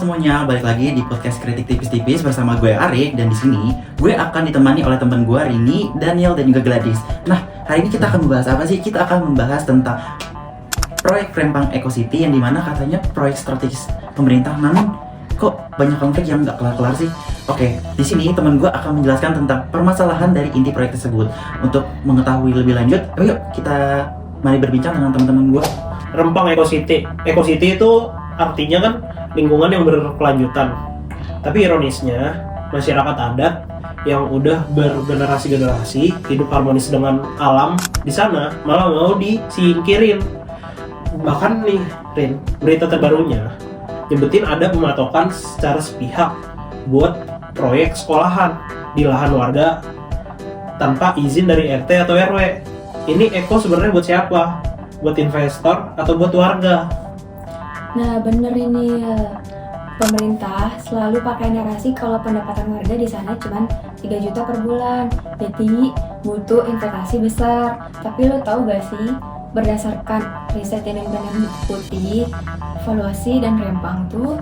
semuanya, balik lagi di podcast Kritik Tipis-Tipis bersama gue Arik, dan di sini gue akan ditemani oleh teman gue Rini, Daniel, dan juga Gladys. Nah, hari ini kita akan membahas apa sih? Kita akan membahas tentang proyek Rempang Eco City yang dimana katanya proyek strategis pemerintah, namun kok banyak konflik yang nggak kelar-kelar sih? Oke, di sini teman gue akan menjelaskan tentang permasalahan dari inti proyek tersebut. Untuk mengetahui lebih lanjut, ayo kita mari berbincang dengan teman-teman gue. Rempang Eco City. Eco City itu artinya kan lingkungan yang berkelanjutan. Tapi ironisnya, masyarakat adat yang udah bergenerasi-generasi hidup harmonis dengan alam di sana malah mau disingkirin. Bahkan nih, Rin, berita terbarunya nyebutin ada pematokan secara sepihak buat proyek sekolahan di lahan warga tanpa izin dari RT atau RW. Ini Eko sebenarnya buat siapa? Buat investor atau buat warga? Nah bener ini, pemerintah selalu pakai narasi kalau pendapatan warga di sana cuma 3 juta per bulan, jadi butuh investasi besar. Tapi lo tahu gak sih, berdasarkan riset yang meliputi valuasi dan Rempang tuh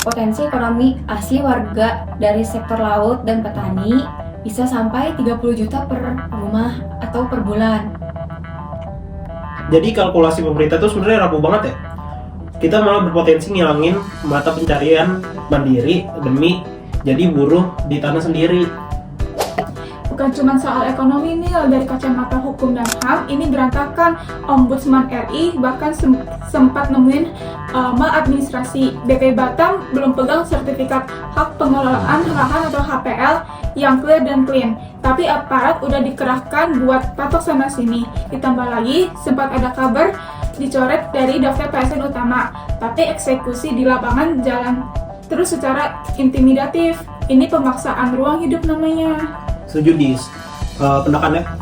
potensi ekonomi asli warga dari sektor laut dan petani bisa sampai 30 juta per rumah atau per bulan. Jadi kalkulasi pemerintah tuh sebenarnya rapuh banget ya. Kita malah berpotensi ngilangin mata pencarian mandiri demi jadi buruh di tanah sendiri. Bukan cuma soal ekonomi nih, dari kacamata hukum dan HAM ini berantakan. Ombudsman RI bahkan sempat nemuin maladministrasi. DKI Batam belum pegang sertifikat hak pengelolaan lahan atau HPL yang clear dan clean. Tapi aparat udah dikerahkan buat patok sana sini. Ditambah lagi sempat ada kabar dicoret dari daftar PSN utama, tapi eksekusi di lapangan jalan terus secara intimidatif. Ini pemaksaan ruang hidup namanya. Setuju, Dis.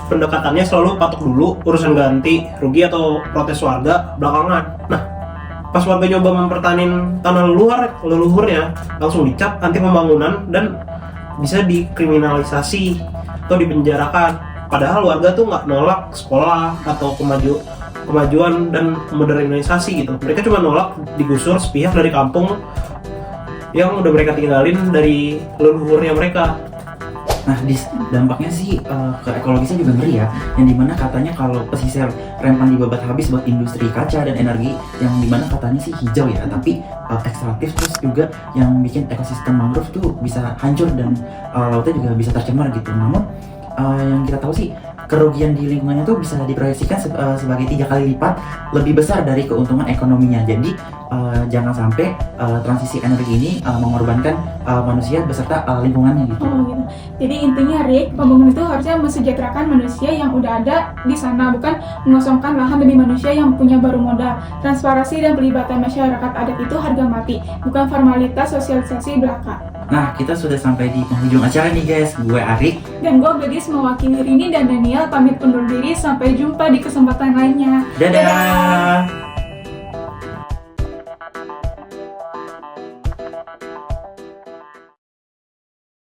Pendekatannya selalu patok dulu, urusan ganti rugi atau protes warga belakangan. Nah, pas warga nyoba mempertahankan tanah leluhurnya, langsung dicap anti pembangunan dan bisa dikriminalisasi atau dipenjarakan. Padahal warga tuh nggak nolak sekolah atau kemajuan dan modernisasi gitu. Mereka cuma nolak digusur sepihak dari kampung yang udah mereka tinggalin dari leluhurnya mereka. Nah, dampaknya sih ke ekologisnya juga ngeri ya, yang dimana katanya kalau pesisir Rempang dibabat habis buat industri kaca dan energi, yang dimana katanya sih hijau ya, tapi ekstraktif, terus juga yang bikin ekosistem mangrove tuh bisa hancur dan lautnya juga bisa tercemar gitu. Namun yang kita tahu sih kerugian di lingkungannya tuh bisa diproyeksikan sebagai 3 kali lipat lebih besar dari keuntungan ekonominya. Jadi jangan sampai transisi energi ini mengorbankan manusia beserta lingkungannya gitu. Oh gitu. Jadi intinya, Rick, pembangunan itu harusnya mensejahterakan manusia yang udah ada di sana, bukan mengosongkan lahan demi manusia yang punya baru modal. Transparansi dan pelibatan masyarakat adat itu harga mati, bukan formalitas sosialisasi belaka. Nah, kita sudah sampai di penghujung acara nih guys. Gue Arik Dan gue Gladys mewakili Rini dan Daniel pamit undur diri. Sampai jumpa di kesempatan lainnya. Dadah.